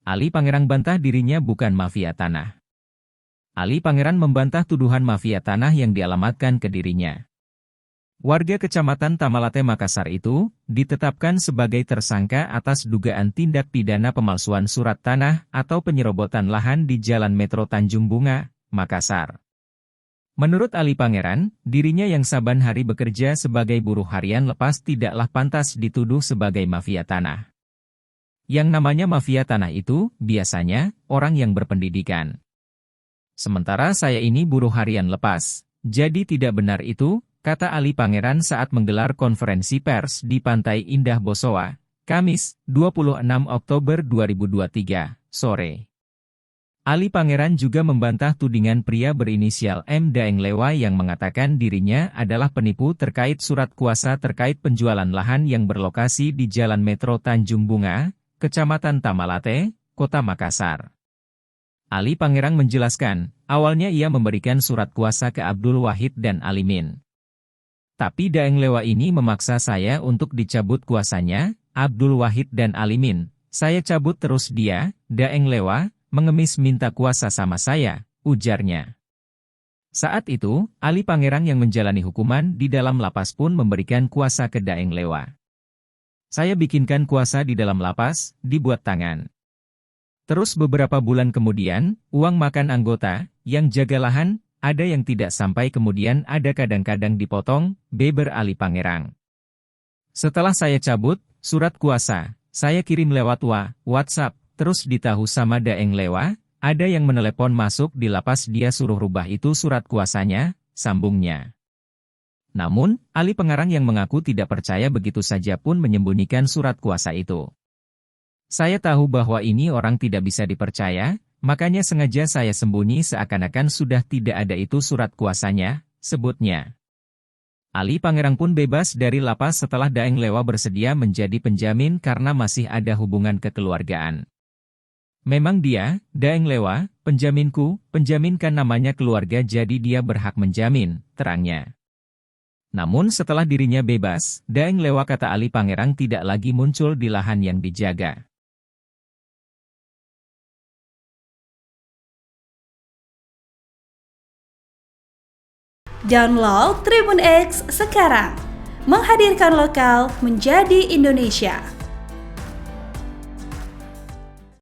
Ali Pangerang bantah dirinya bukan mafia tanah. Ali Pangeran membantah tuduhan mafia tanah yang dialamatkan ke dirinya. Warga Kecamatan Tamalate, Makassar itu ditetapkan sebagai tersangka atas dugaan tindak pidana pemalsuan surat tanah atau penyerobotan lahan di Jalan Metro Tanjung Bunga, Makassar. Menurut Ali Pangeran, dirinya yang saban hari bekerja sebagai buruh harian lepas tidaklah pantas dituduh sebagai mafia tanah. Yang namanya mafia tanah itu, biasanya, orang yang berpendidikan. Sementara saya ini buruh harian lepas, jadi tidak benar itu, kata Ali Pangeran saat menggelar konferensi pers di Pantai Indah Bosowa, Kamis, 26 Oktober 2023, sore. Ali Pangeran juga membantah tudingan pria berinisial M. Daeng Lewa yang mengatakan dirinya adalah penipu terkait surat kuasa terkait penjualan lahan yang berlokasi di Jalan Metro Tanjung Bunga, Kecamatan Tamalate, Kota Makassar. Ali Pangerang menjelaskan, awalnya ia memberikan surat kuasa ke Abdul Wahid dan Alimin. Tapi Daeng Lewa ini memaksa saya untuk dicabut kuasanya, Abdul Wahid dan Alimin. Saya cabut terus dia, Daeng Lewa, mengemis minta kuasa sama saya, ujarnya. Saat itu, Ali Pangerang yang menjalani hukuman di dalam lapas pun memberikan kuasa ke Daeng Lewa. Saya bikinkan kuasa di dalam lapas, dibuat tangan. Terus beberapa bulan kemudian, uang makan anggota, yang jaga lahan, ada yang tidak sampai kemudian ada kadang-kadang dipotong, beber Ali Pangerang. Setelah saya cabut, surat kuasa, saya kirim lewat WhatsApp, terus ditahu sama Daeng Lewa, ada yang menelepon masuk di lapas dia suruh rubah itu surat kuasanya, sambungnya. Namun, Ali Pangerang yang mengaku tidak percaya begitu saja pun menyembunyikan surat kuasa itu. Saya tahu bahwa ini orang tidak bisa dipercaya, makanya sengaja saya sembunyi seakan-akan sudah tidak ada itu surat kuasanya, sebutnya. Ali Pangerang pun bebas dari lapas setelah Daeng Lewa bersedia menjadi penjamin karena masih ada hubungan kekeluargaan. Memang dia, Daeng Lewa, penjaminku, penjaminkan namanya keluarga jadi dia berhak menjamin, terangnya. Namun setelah dirinya bebas, Daeng Lewa kata Ali Pangerang tidak lagi muncul di lahan yang dijaga. Download Tribun X sekarang, menghadirkan lokal menjadi Indonesia.